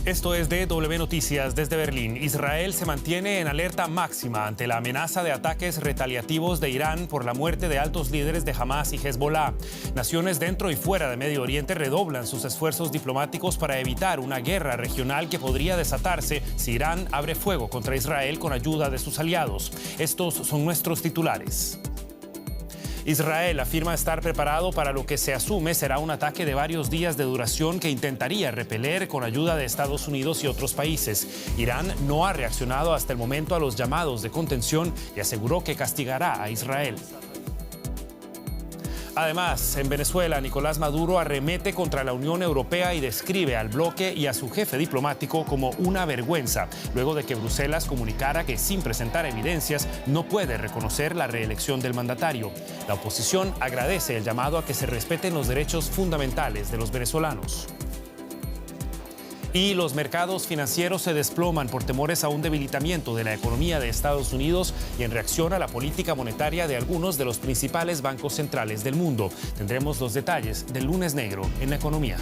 Esto es DW Noticias desde Berlín. Israel se mantiene en alerta máxima ante la amenaza de ataques retaliativos de Irán por la muerte de altos líderes de Hamas y Hezbollah. Naciones dentro y fuera de Medio Oriente redoblan sus esfuerzos diplomáticos para evitar una guerra regional que podría desatarse si Irán abre fuego contra Israel con ayuda de sus aliados. Estos son nuestros titulares. Israel afirma estar preparado para lo que se asume será un ataque de varios días de duración que intentaría repeler con ayuda de Estados Unidos y otros países. Irán no ha reaccionado hasta el momento a los llamados de contención y aseguró que castigará a Israel. Además, en Venezuela, Nicolás Maduro arremete contra la Unión Europea y describe al bloque y a su jefe diplomático como una vergüenza, luego de que Bruselas comunicara que sin presentar evidencias no puede reconocer la reelección del mandatario. La oposición agradece el llamado a que se respeten los derechos fundamentales de los venezolanos. Y los mercados financieros se desploman por temores a un debilitamiento de la economía de Estados Unidos y en reacción a la política monetaria de algunos de los principales bancos centrales del mundo. Tendremos los detalles del lunes negro en la economía.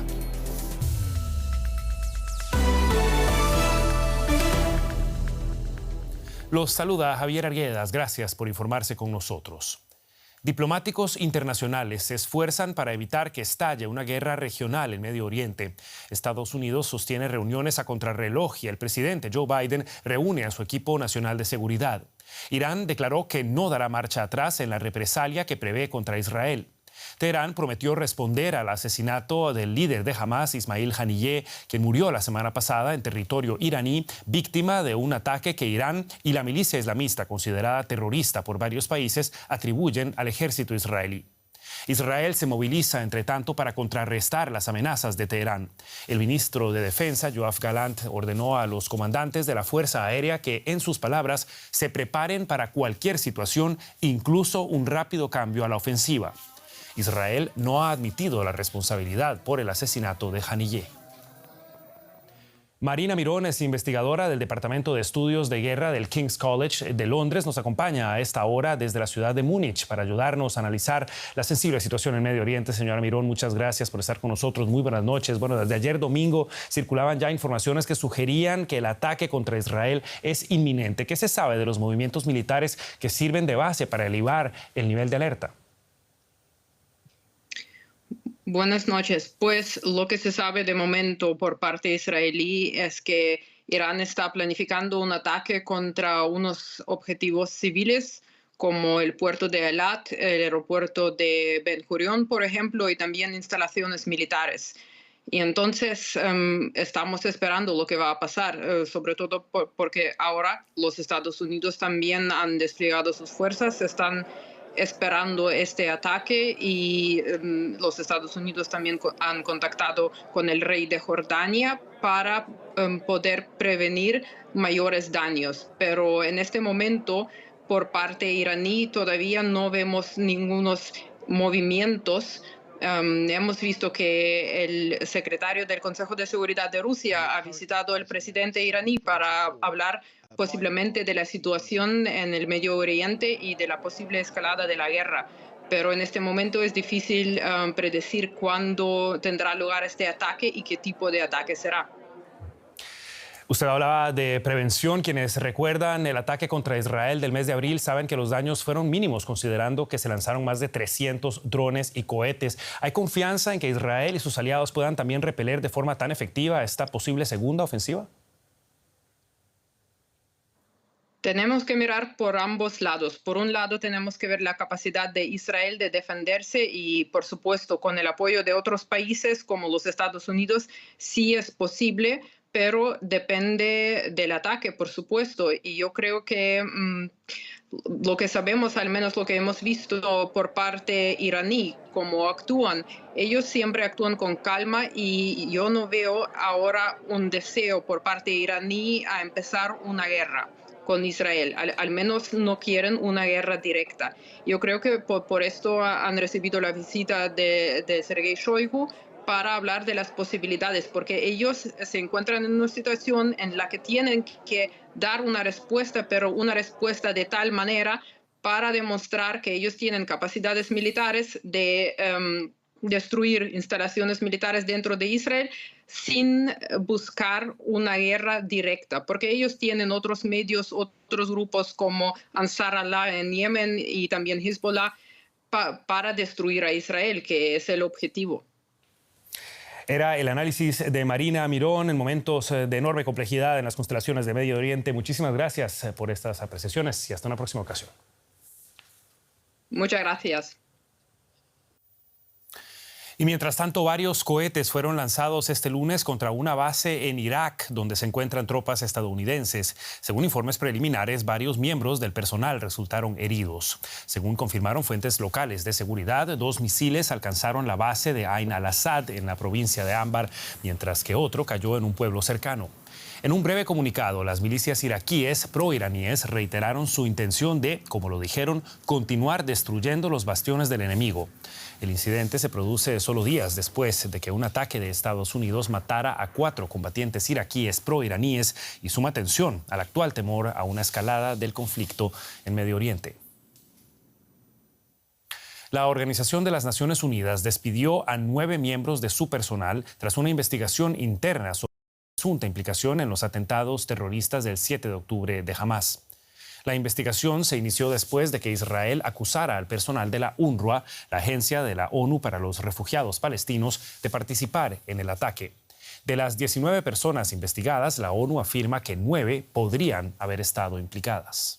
Los saluda Javier Arguedas. Gracias por informarse con nosotros. Diplomáticos internacionales se esfuerzan para evitar que estalle una guerra regional en Medio Oriente. Estados Unidos sostiene reuniones a contrarreloj y el presidente Joe Biden reúne a su equipo nacional de seguridad. Irán declaró que no dará marcha atrás en la represalia que prevé contra Israel. Teherán prometió responder al asesinato del líder de Hamas, Ismail Haniyeh, quien murió la semana pasada en territorio iraní, víctima de un ataque que Irán y la milicia islamista, considerada terrorista por varios países, atribuyen al ejército israelí. Israel se moviliza, entre tanto, para contrarrestar las amenazas de Teherán. El ministro de Defensa, Yoav Gallant, ordenó a los comandantes de la Fuerza Aérea que, en sus palabras, se preparen para cualquier situación, incluso un rápido cambio a la ofensiva. Israel no ha admitido la responsabilidad por el asesinato de Haniyeh. Marina Mirón es investigadora del Departamento de Estudios de Guerra del King's College de Londres. Nos acompaña a esta hora desde la ciudad de Múnich para ayudarnos a analizar la sensible situación en Medio Oriente. Señora Mirón, muchas gracias por estar con nosotros. Muy buenas noches. Bueno, desde ayer domingo circulaban ya informaciones que sugerían que el ataque contra Israel es inminente. ¿Qué se sabe de los movimientos militares que sirven de base para elevar el nivel de alerta? Buenas noches. Pues lo que se sabe de momento por parte israelí es que Irán está planificando un ataque contra unos objetivos civiles como el puerto de Eilat, el aeropuerto de Ben Gurion, por ejemplo, y también instalaciones militares. Y entonces estamos esperando lo que va a pasar, sobre todo porque ahora los Estados Unidos también han desplegado sus fuerzas, están esperando este ataque y los Estados Unidos también han contactado con el rey de Jordania para poder prevenir mayores daños. Pero en este momento, por parte iraní, todavía no vemos ningunos movimientos. Hemos visto que el secretario del Consejo de Seguridad de Rusia ha visitado al presidente iraní para hablar posiblemente de la situación en el Medio Oriente y de la posible escalada de la guerra. Pero en este momento es difícil predecir cuándo tendrá lugar este ataque y qué tipo de ataque será. Usted hablaba de prevención. Quienes recuerdan el ataque contra Israel del mes de abril saben que los daños fueron mínimos, considerando que se lanzaron más de 300 drones y cohetes. ¿Hay confianza en que Israel y sus aliados puedan también repeler de forma tan efectiva esta posible segunda ofensiva? Tenemos que mirar por ambos lados. Por un lado, tenemos que ver la capacidad de Israel de defenderse y, por supuesto, con el apoyo de otros países como los Estados Unidos, sí es posible, pero depende del ataque, por supuesto. Y yo creo que lo que sabemos, al menos lo que hemos visto por parte iraní, cómo actúan, ellos siempre actúan con calma y yo no veo ahora un deseo por parte iraní a empezar una guerra con Israel. Al menos no quieren una guerra directa. Yo creo que por esto han recibido la visita de Sergei Shoigu para hablar de las posibilidades, porque ellos se encuentran en una situación en la que tienen que dar una respuesta, pero una respuesta de tal manera para demostrar que ellos tienen capacidades militares de destruir instalaciones militares dentro de Israel sin buscar una guerra directa, porque ellos tienen otros medios, otros grupos como Ansar Allah en Yemen y también Hezbollah para destruir a Israel, que es el objetivo. Era el análisis de Marina Mirón en momentos de enorme complejidad en las constelaciones de Medio Oriente. Muchísimas gracias por estas apreciaciones y hasta una próxima ocasión. Muchas gracias. Y mientras tanto, varios cohetes fueron lanzados este lunes contra una base en Irak, donde se encuentran tropas estadounidenses. Según informes preliminares, varios miembros del personal resultaron heridos. Según confirmaron fuentes locales de seguridad, 2 misiles alcanzaron la base de Ain al-Assad en la provincia de Anbar, mientras que otro cayó en un pueblo cercano. En un breve comunicado, las milicias iraquíes proiraníes reiteraron su intención de, como lo dijeron, continuar destruyendo los bastiones del enemigo. El incidente se produce solo días después de que un ataque de Estados Unidos matara a 4 combatientes iraquíes proiraníes y suma atención al actual temor a una escalada del conflicto en Medio Oriente. La Organización de las Naciones Unidas despidió a 9 miembros de su personal tras una investigación interna sobre presunta implicación en los atentados terroristas del 7 de octubre de Hamás. La investigación se inició después de que Israel acusara al personal de la UNRWA, la agencia de la ONU para los refugiados palestinos, de participar en el ataque. De las 19 personas investigadas, la ONU afirma que 9 podrían haber estado implicadas.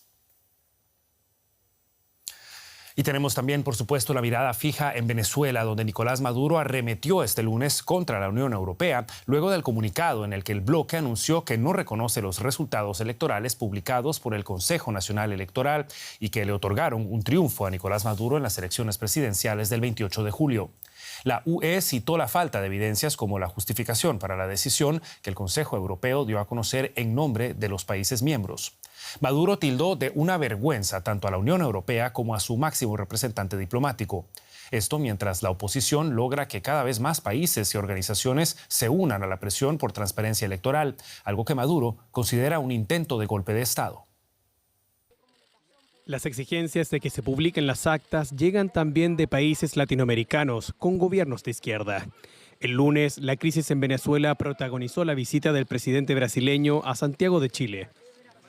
Y tenemos también, por supuesto, la mirada fija en Venezuela, donde Nicolás Maduro arremetió este lunes contra la Unión Europea, luego del comunicado en el que el bloque anunció que no reconoce los resultados electorales publicados por el Consejo Nacional Electoral y que le otorgaron un triunfo a Nicolás Maduro en las elecciones presidenciales del 28 de julio. La UE citó la falta de evidencias como la justificación para la decisión que el Consejo Europeo dio a conocer en nombre de los países miembros. Maduro tildó de una vergüenza tanto a la Unión Europea como a su máximo representante diplomático. Esto mientras la oposición logra que cada vez más países y organizaciones se unan a la presión por transparencia electoral, algo que Maduro considera un intento de golpe de Estado. Las exigencias de que se publiquen las actas llegan también de países latinoamericanos con gobiernos de izquierda. El lunes, la crisis en Venezuela protagonizó la visita del presidente brasileño a Santiago de Chile.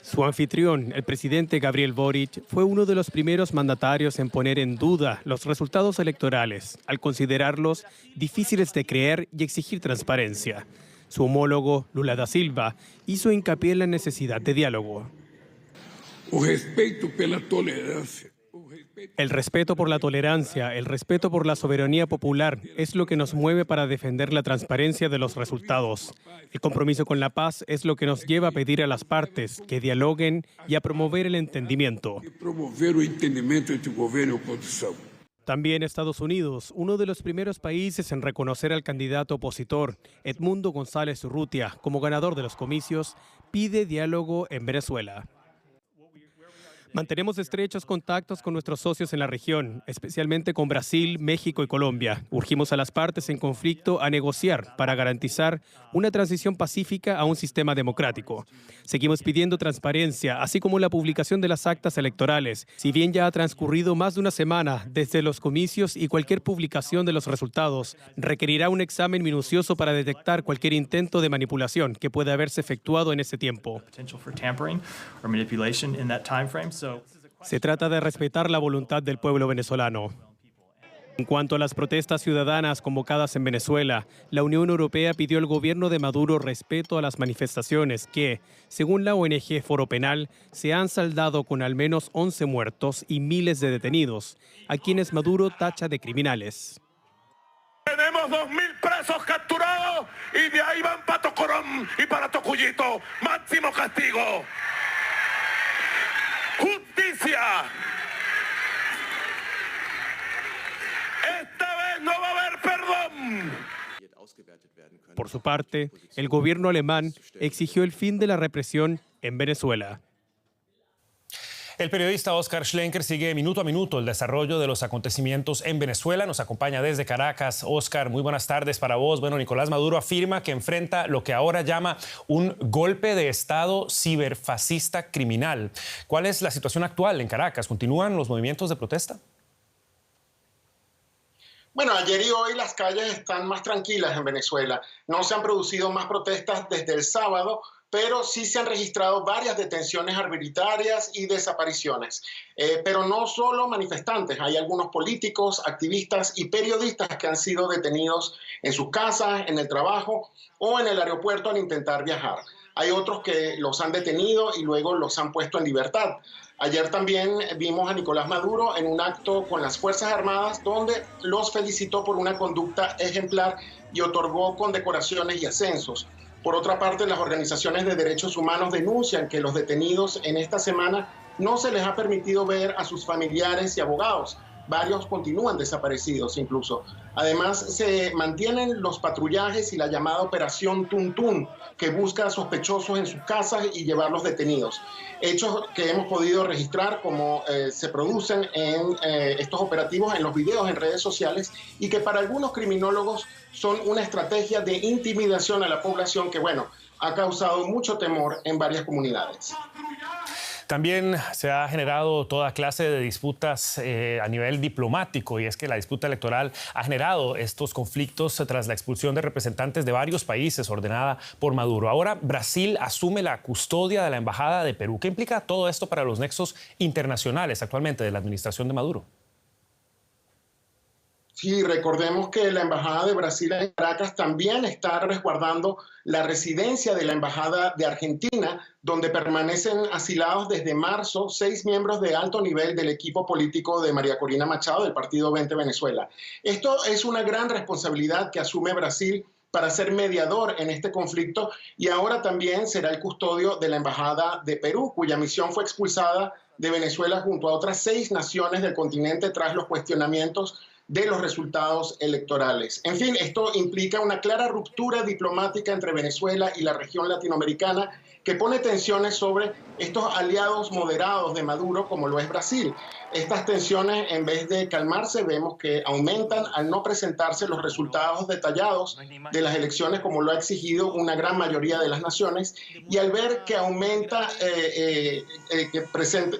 Su anfitrión, el presidente Gabriel Boric, fue uno de los primeros mandatarios en poner en duda los resultados electorales, al considerarlos difíciles de creer y exigir transparencia. Su homólogo, Lula da Silva, hizo hincapié en la necesidad de diálogo. El respeto por la tolerancia, el respeto por la soberanía popular es lo que nos mueve para defender la transparencia de los resultados. El compromiso con la paz es lo que nos lleva a pedir a las partes que dialoguen y a promover el entendimiento. También Estados Unidos, uno de los primeros países en reconocer al candidato opositor, Edmundo González Urrutia, como ganador de los comicios, pide diálogo en Venezuela. Mantenemos estrechos contactos con nuestros socios en la región, especialmente con Brasil, México y Colombia. Urgimos a las partes en conflicto a negociar para garantizar una transición pacífica a un sistema democrático. Seguimos pidiendo transparencia, así como la publicación de las actas electorales. Si bien ya ha transcurrido más de una semana desde los comicios y cualquier publicación de los resultados requerirá un examen minucioso para detectar cualquier intento de manipulación que pueda haberse efectuado en ese tiempo. Se trata de respetar la voluntad del pueblo venezolano. En cuanto a las protestas ciudadanas convocadas en Venezuela, la Unión Europea pidió al gobierno de Maduro respeto a las manifestaciones que, según la ONG Foro Penal, se han saldado con al menos 11 muertos y miles de detenidos, a quienes Maduro tacha de criminales. Tenemos 2.000 presos capturados y de ahí van para Tocorón y para Tocuyito. Máximo castigo. ¡Justicia! Esta vez no va a haber perdón. Por su parte, el gobierno alemán exigió el fin de la represión en Venezuela. El periodista Oscar Schlenker sigue minuto a minuto el desarrollo de los acontecimientos en Venezuela. Nos acompaña desde Caracas. Oscar, muy buenas tardes para vos. Bueno, Nicolás Maduro afirma que enfrenta lo que ahora llama un golpe de Estado ciberfascista criminal. ¿Cuál es la situación actual en Caracas? ¿Continúan los movimientos de protesta? Bueno, ayer y hoy las calles están más tranquilas en Venezuela. No se han producido más protestas desde el sábado, pero sí se han registrado varias detenciones arbitrarias y desapariciones. Pero no solo manifestantes, hay algunos políticos, activistas y periodistas que han sido detenidos en sus casas, en el trabajo o en el aeropuerto al intentar viajar. Hay otros que los han detenido y luego los han puesto en libertad. Ayer también vimos a Nicolás Maduro en un acto con las Fuerzas Armadas donde los felicitó por una conducta ejemplar y otorgó condecoraciones y ascensos. Por otra parte, las organizaciones de derechos humanos denuncian que los detenidos en esta semana no se les ha permitido ver a sus familiares y abogados. Varios continúan desaparecidos incluso. Además, se mantienen los patrullajes y la llamada Operación Tuntún, que busca a sospechosos en sus casas y llevarlos detenidos. Hechos que hemos podido registrar como se producen en estos operativos en los videos en redes sociales y que para algunos criminólogos son una estrategia de intimidación a la población que, bueno, ha causado mucho temor en varias comunidades. También se ha generado toda clase de disputas a nivel diplomático, y es que la disputa electoral ha generado estos conflictos tras la expulsión de representantes de varios países ordenada por Maduro. Ahora Brasil asume la custodia de la Embajada de Perú. ¿Qué implica todo esto para los nexos internacionales actualmente de la administración de Maduro? Sí, recordemos que la Embajada de Brasil en Caracas también está resguardando la residencia de la Embajada de Argentina, donde permanecen asilados desde marzo 6 miembros de alto nivel del equipo político de María Corina Machado del Partido 20 Venezuela. Esto es una gran responsabilidad que asume Brasil para ser mediador en este conflicto y ahora también será el custodio de la Embajada de Perú, cuya misión fue expulsada de Venezuela junto a otras 6 naciones del continente tras los cuestionamientos de los resultados electorales. En fin, esto implica una clara ruptura diplomática entre Venezuela y la región latinoamericana que pone tensiones sobre estos aliados moderados de Maduro, como lo es Brasil. Estas tensiones, en vez de calmarse, vemos que aumentan al no presentarse los resultados detallados de las elecciones, como lo ha exigido una gran mayoría de las naciones, y al ver que aumenta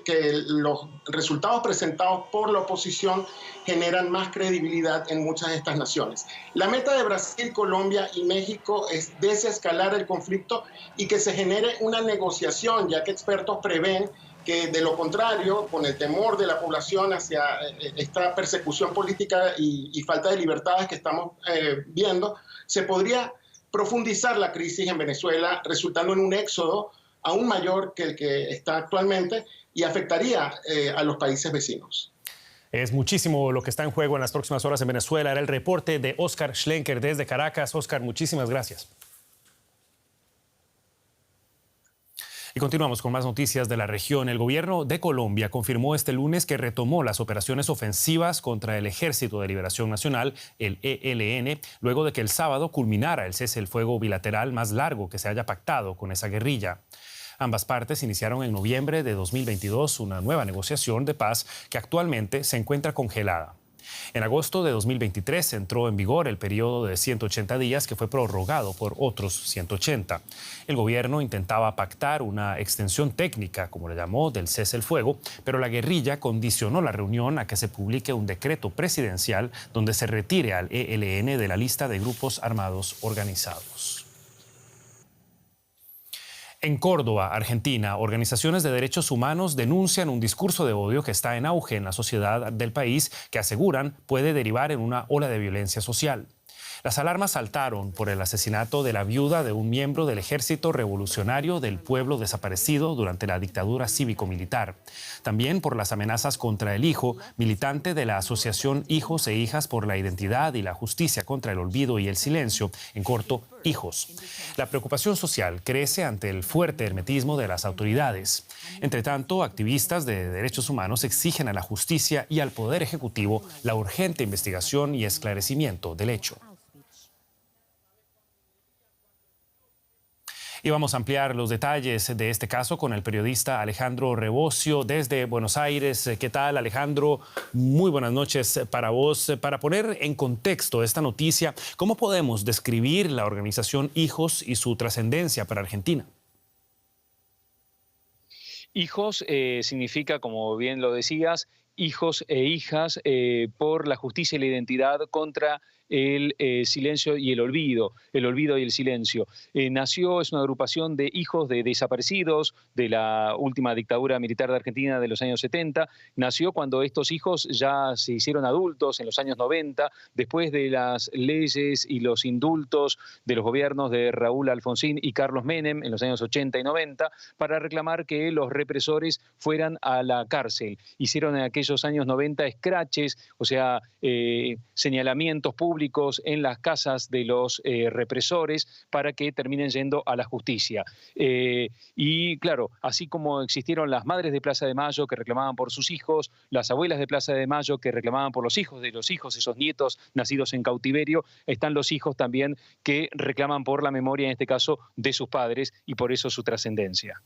que los resultados presentados por la oposición generan más credibilidad en muchas de estas naciones. La meta de Brasil, Colombia y México es desescalar el conflicto y que se genere una negociación, ya que expertos prevén que de lo contrario, con el temor de la población hacia esta persecución política y falta de libertades que estamos viendo, se podría profundizar la crisis en Venezuela, resultando en un éxodo aún mayor que el que está actualmente y afectaría a los países vecinos. Es muchísimo lo que está en juego en las próximas horas en Venezuela. Era el reporte de Oscar Schlenker desde Caracas. Oscar, muchísimas gracias. Y continuamos con más noticias de la región. El gobierno de Colombia confirmó este lunes que retomó las operaciones ofensivas contra el Ejército de Liberación Nacional, el ELN, luego de que el sábado culminara el cese el fuego bilateral más largo que se haya pactado con esa guerrilla. Ambas partes iniciaron en noviembre de 2022 una nueva negociación de paz que actualmente se encuentra congelada. En agosto de 2023 entró en vigor el periodo de 180 días que fue prorrogado por otros 180. El gobierno intentaba pactar una extensión técnica, como le llamó, del cese el fuego, pero la guerrilla condicionó la reunión a que se publique un decreto presidencial donde se retire al ELN de la lista de grupos armados organizados. En Córdoba, Argentina, organizaciones de derechos humanos denuncian un discurso de odio que está en auge en la sociedad del país que aseguran puede derivar en una ola de violencia social. Las alarmas saltaron por el asesinato de la viuda de un miembro del Ejército Revolucionario del Pueblo desaparecido durante la dictadura cívico-militar. También por las amenazas contra el hijo, militante de la Asociación Hijos e Hijas por la Identidad y la Justicia contra el Olvido y el Silencio, en corto, HIJOS. La preocupación social crece ante el fuerte hermetismo de las autoridades. Entre tanto, activistas de derechos humanos exigen a la justicia y al Poder Ejecutivo la urgente investigación y esclarecimiento del hecho. Y vamos a ampliar los detalles de este caso con el periodista Alejandro Rebocio desde Buenos Aires. ¿Qué tal, Alejandro? Muy buenas noches para vos. Para poner en contexto esta noticia, ¿cómo podemos describir la organización HIJOS y su trascendencia para Argentina? HIJOS significa, como bien lo decías, hijos e hijas por la justicia y la identidad contra el silencio y el olvido y el silencio. Nació, es una agrupación de hijos de desaparecidos de la última dictadura militar de Argentina de los años 70. Nació cuando estos hijos ya se hicieron adultos en los años 90, después de las leyes y los indultos de los gobiernos de Raúl Alfonsín y Carlos Menem en los años 80 y 90, para reclamar que los represores fueran a la cárcel. Hicieron en aquellos años 90 escraches, o sea, señalamientos públicos en las casas de los represores para que terminen yendo a la justicia. Y claro, así como existieron las madres de Plaza de Mayo que reclamaban por sus hijos, las abuelas de Plaza de Mayo que reclamaban por los hijos, esos nietos nacidos en cautiverio, están los hijos también que reclaman por la memoria, en este caso, de sus padres y por eso su trascendencia.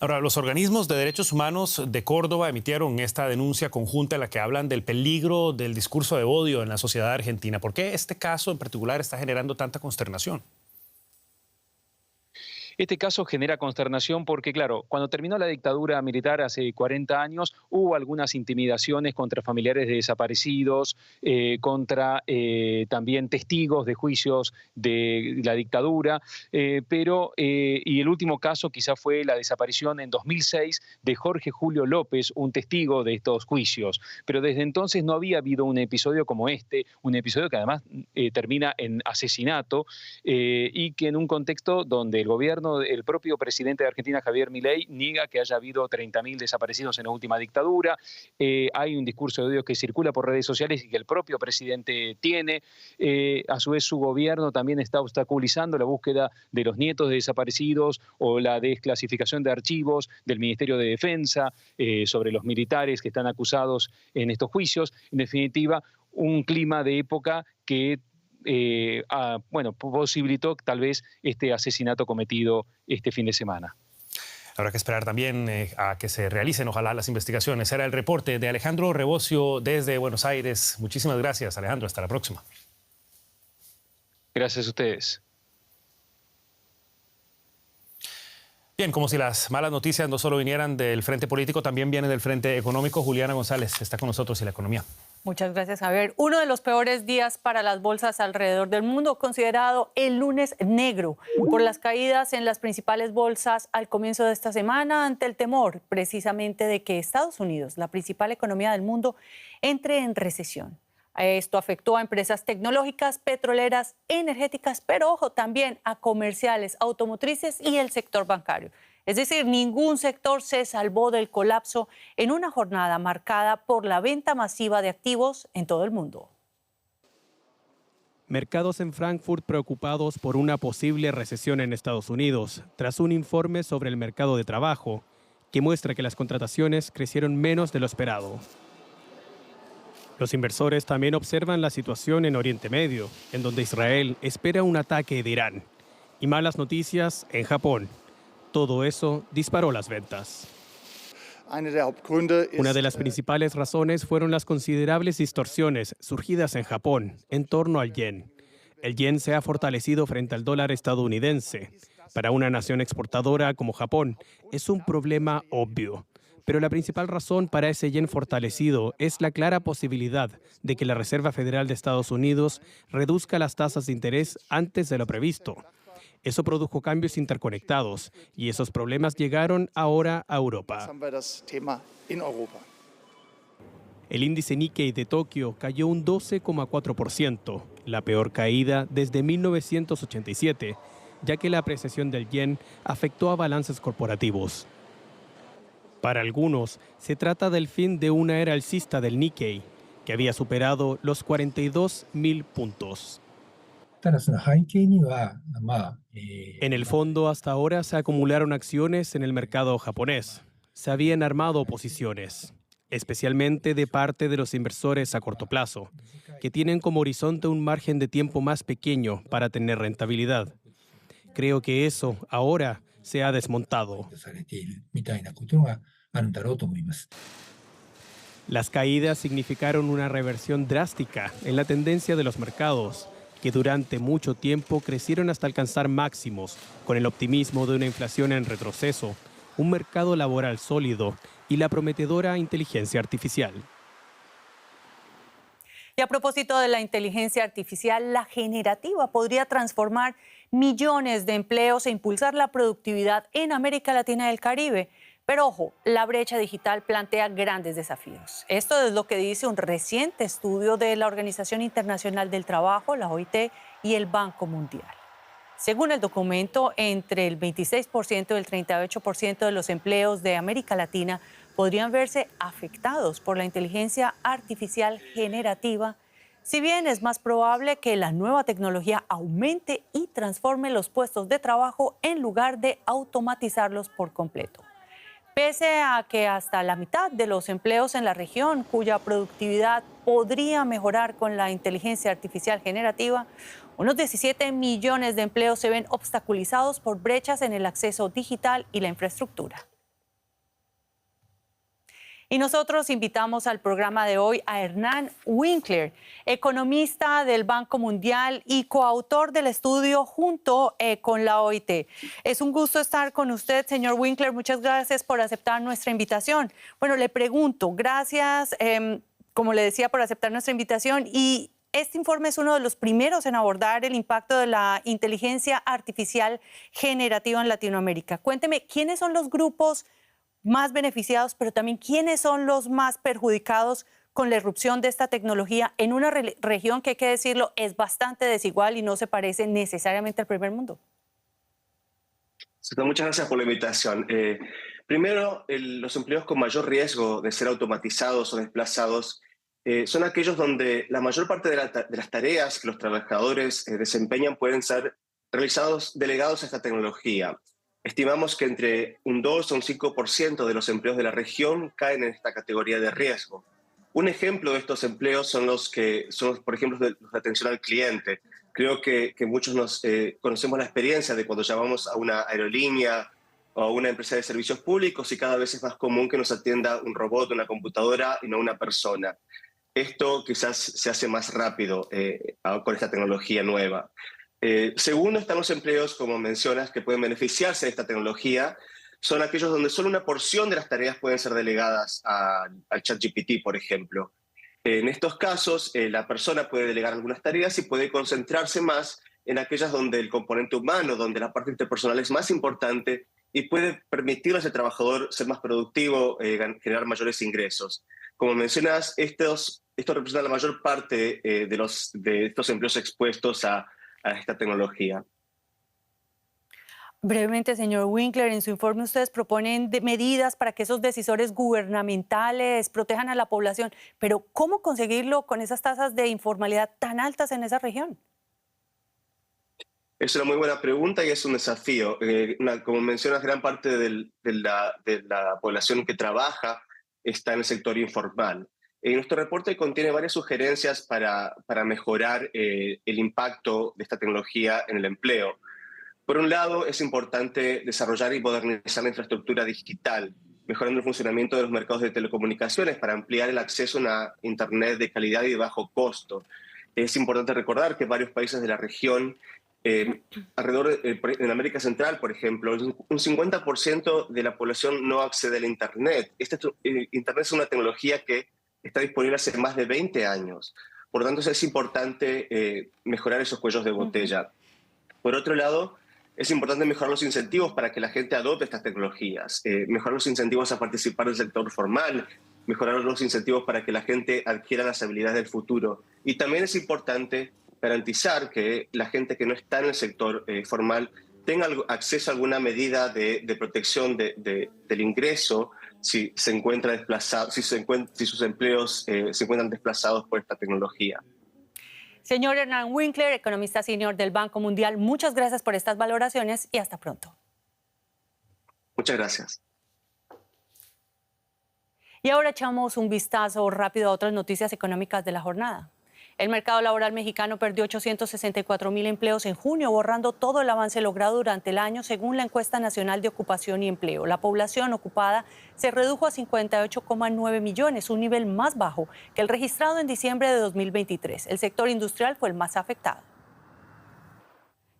Ahora, los organismos de derechos humanos de Córdoba emitieron esta denuncia conjunta en la que hablan del peligro del discurso de odio en la sociedad argentina. ¿Por qué este caso en particular está generando tanta consternación? Este caso genera consternación porque, claro, cuando terminó la dictadura militar hace 40 años, hubo algunas intimidaciones contra familiares de desaparecidos, contra también testigos de juicios de la dictadura, y el último caso quizá fue la desaparición en 2006 de Jorge Julio López, un testigo de estos juicios. Pero desde entonces no había habido un episodio como este, un episodio que además termina en asesinato y que en un contexto donde el propio presidente de Argentina, Javier Milei, niega que haya habido 30.000 desaparecidos en la última dictadura. Hay un discurso de odio que circula por redes sociales y que el propio presidente tiene. A su vez, su gobierno también está obstaculizando la búsqueda de los nietos de desaparecidos o la desclasificación de archivos del Ministerio de Defensa sobre los militares que están acusados en estos juicios. En definitiva, un clima de época que posibilitó tal vez este asesinato cometido este fin de semana. Habrá que esperar también a que se realicen, ojalá, las investigaciones. Era el reporte de Alejandro Rebocio desde Buenos Aires. Muchísimas gracias, Alejandro. Hasta la próxima. Gracias a ustedes. Bien, como si las malas noticias no solo vinieran del frente político, también vienen del frente económico. Juliana González está con nosotros y la economía. Muchas gracias, Javier. Uno de los peores días para las bolsas alrededor del mundo, considerado el lunes negro por las caídas en las principales bolsas al comienzo de esta semana ante el temor precisamente de que Estados Unidos, la principal economía del mundo, entre en recesión. Esto afectó a empresas tecnológicas, petroleras, energéticas, pero ojo, también a comerciales, automotrices y el sector bancario. Es decir, ningún sector se salvó del colapso en una jornada marcada por la venta masiva de activos en todo el mundo. Mercados en Frankfurt preocupados por una posible recesión en Estados Unidos, tras un informe sobre el mercado de trabajo que muestra que las contrataciones crecieron menos de lo esperado. Los inversores también observan la situación en Oriente Medio, en donde Israel espera un ataque de Irán. Y malas noticias en Japón. Todo eso disparó las ventas. Una de las principales razones fueron las considerables distorsiones surgidas en Japón en torno al yen. El yen se ha fortalecido frente al dólar estadounidense. Para una nación exportadora como Japón, es un problema obvio. Pero la principal razón para ese yen fortalecido es la clara posibilidad de que la Reserva Federal de Estados Unidos reduzca las tasas de interés antes de lo previsto. Eso produjo cambios interconectados y esos problemas llegaron ahora a Europa. El índice Nikkei de Tokio cayó un 12,4%, la peor caída desde 1987, ya que la apreciación del yen afectó a balances corporativos. Para algunos, se trata del fin de una era alcista del Nikkei, que había superado los 42.000 puntos. En el fondo, hasta ahora se acumularon acciones en el mercado japonés. Se habían armado posiciones, especialmente de parte de los inversores a corto plazo, que tienen como horizonte un margen de tiempo más pequeño para tener rentabilidad. Creo que eso ahora se ha desmontado. Las caídas significaron una reversión drástica en la tendencia de los mercados, que durante mucho tiempo crecieron hasta alcanzar máximos con el optimismo de una inflación en retroceso, un mercado laboral sólido y la prometedora inteligencia artificial. Y a propósito de la inteligencia artificial, la generativa podría transformar millones de empleos e impulsar la productividad en América Latina y el Caribe. Pero ojo, la brecha digital plantea grandes desafíos. Esto es lo que dice un reciente estudio de la Organización Internacional del Trabajo, la OIT, y el Banco Mundial. Según el documento, entre el 26% y el 38% de los empleos de América Latina podrían verse afectados por la inteligencia artificial generativa, si bien es más probable que la nueva tecnología aumente y transforme los puestos de trabajo en lugar de automatizarlos por completo. Pese a que hasta la mitad de los empleos en la región cuya productividad podría mejorar con la inteligencia artificial generativa, unos 17 millones de empleos se ven obstaculizados por brechas en el acceso digital y la infraestructura. Y nosotros invitamos al programa de hoy a Hernán Winkler, economista del Banco Mundial y coautor del estudio junto con la OIT. Es un gusto estar con usted, señor Winkler. Muchas gracias por aceptar nuestra invitación. Bueno, le pregunto, gracias, como le decía, por aceptar nuestra invitación. Y este informe es uno de los primeros en abordar el impacto de la inteligencia artificial generativa en Latinoamérica. Cuénteme, ¿quiénes son los grupos más beneficiados, pero también quiénes son los más perjudicados con la irrupción de esta tecnología en una región que, hay que decirlo, es bastante desigual y no se parece necesariamente al primer mundo? Muchas gracias por la invitación. Primero, los empleos con mayor riesgo de ser automatizados o desplazados son aquellos donde la mayor parte de las tareas que los trabajadores desempeñan pueden ser delegados a esta tecnología. Estimamos que entre un 2 o un 5% de los empleos de la región caen en esta categoría de riesgo. Un ejemplo de estos empleos son los que son, por ejemplo, de atención al cliente. Creo que muchos conocemos la experiencia de cuando llamamos a una aerolínea o a una empresa de servicios públicos y cada vez es más común que nos atienda un robot, una computadora y no una persona. Esto quizás se hace más rápido con esta tecnología nueva. Segundo, están los empleos, como mencionas, que pueden beneficiarse de esta tecnología. Son aquellos donde solo una porción de las tareas pueden ser delegadas al ChatGPT, por ejemplo. En estos casos, la persona puede delegar algunas tareas y puede concentrarse más en aquellas donde el componente humano, donde la parte interpersonal es más importante y puede permitirle a ese trabajador ser más productivo, generar mayores ingresos. Como mencionas, estos representan la mayor parte de estos empleos expuestos a esta tecnología. Brevemente, señor Winkler, en su informe ustedes proponen medidas para que esos decisores gubernamentales protejan a la población, pero ¿cómo conseguirlo con esas tasas de informalidad tan altas en esa región? Es una muy buena pregunta y es un desafío. Como mencionas, gran parte de la población que trabaja está en el sector informal. Nuestro reporte contiene varias sugerencias para mejorar el impacto de esta tecnología en el empleo. Por un lado, es importante desarrollar y modernizar la infraestructura digital, mejorando el funcionamiento de los mercados de telecomunicaciones para ampliar el acceso a una Internet de calidad y de bajo costo. Es importante recordar que varios países de la región, en América Central, por ejemplo, un 50% de la población no accede al Internet. Internet es una tecnología que está disponible hace más de 20 años. Por lo tanto, es importante mejorar esos cuellos de botella. Por otro lado, es importante mejorar los incentivos para que la gente adopte estas tecnologías, mejorar los incentivos a participar del sector formal, mejorar los incentivos para que la gente adquiera las habilidades del futuro. Y también es importante garantizar que la gente que no está en el sector formal tenga acceso a alguna medida de protección del ingreso si se encuentra desplazado, si sus empleos se encuentran desplazados por esta tecnología. Señor Hernán Winkler, economista senior del Banco Mundial, muchas gracias por estas valoraciones y hasta pronto. Muchas gracias. Y ahora echamos un vistazo rápido a otras noticias económicas de la jornada. El mercado laboral mexicano perdió 864,000 empleos en junio, borrando todo el avance logrado durante el año, según la encuesta nacional de ocupación y empleo. La población ocupada se redujo a 58,9 millones, un nivel más bajo que el registrado en diciembre de 2023. El sector industrial fue el más afectado.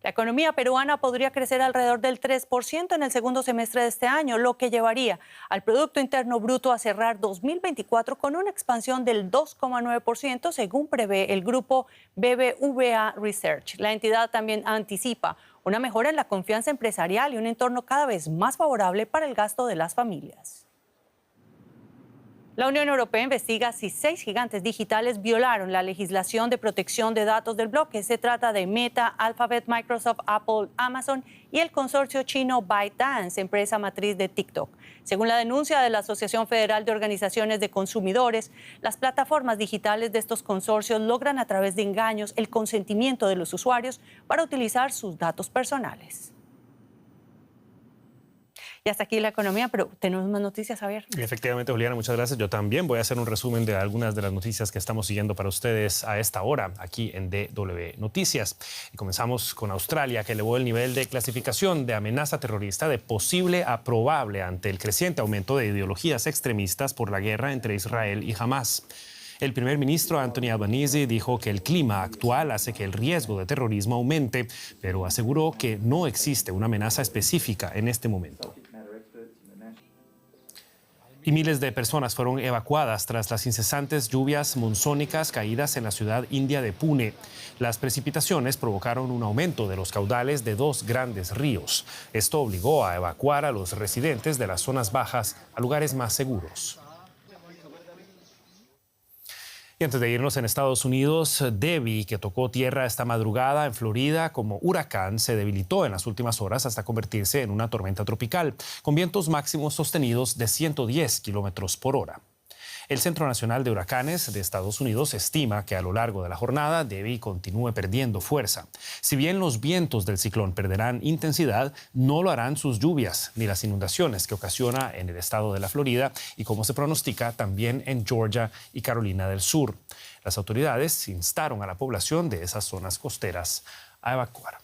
La economía peruana podría crecer alrededor del 3% en el segundo semestre de este año, lo que llevaría al Producto Interno Bruto a cerrar 2024 con una expansión del 2,9%, según prevé el grupo BBVA Research. La entidad también anticipa una mejora en la confianza empresarial y un entorno cada vez más favorable para el gasto de las familias. La Unión Europea investiga si 6 gigantes digitales violaron la legislación de protección de datos del bloque. Se trata de Meta, Alphabet, Microsoft, Apple, Amazon y el consorcio chino ByteDance, empresa matriz de TikTok. Según la denuncia de la Asociación Federal de Organizaciones de Consumidores, las plataformas digitales de estos consorcios logran a través de engaños el consentimiento de los usuarios para utilizar sus datos personales. Y hasta aquí la economía, pero tenemos más noticias, Javier. Efectivamente, Juliana, muchas gracias. Yo también voy a hacer un resumen de algunas de las noticias que estamos siguiendo para ustedes a esta hora, aquí en DW Noticias. Y comenzamos con Australia, que elevó el nivel de clasificación de amenaza terrorista de posible a probable ante el creciente aumento de ideologías extremistas por la guerra entre Israel y Hamás. El primer ministro Anthony Albanese dijo que el clima actual hace que el riesgo de terrorismo aumente, pero aseguró que no existe una amenaza específica en este momento. Y miles de personas fueron evacuadas tras las incesantes lluvias monzónicas caídas en la ciudad india de Pune. Las precipitaciones provocaron un aumento de los caudales de 2 grandes ríos. Esto obligó a evacuar a los residentes de las zonas bajas a lugares más seguros. Y antes de irnos, en Estados Unidos, Debby, que tocó tierra esta madrugada en Florida como huracán, se debilitó en las últimas horas hasta convertirse en una tormenta tropical, con vientos máximos sostenidos de 110 kilómetros por hora. El Centro Nacional de Huracanes de Estados Unidos estima que a lo largo de la jornada Debby continúe perdiendo fuerza. Si bien los vientos del ciclón perderán intensidad, no lo harán sus lluvias ni las inundaciones que ocasiona en el estado de la Florida y, como se pronostica, también en Georgia y Carolina del Sur. Las autoridades instaron a la población de esas zonas costeras a evacuar.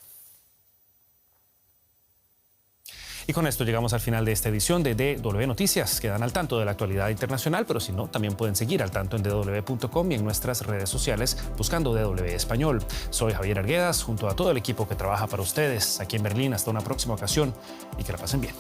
Y con esto llegamos al final de esta edición de DW Noticias. Quedan al tanto de la actualidad internacional, pero si no, también pueden seguir al tanto en dw.com y en nuestras redes sociales buscando DW Español. Soy Javier Arguedas, junto a todo el equipo que trabaja para ustedes aquí en Berlín. Hasta una próxima ocasión y que la pasen bien.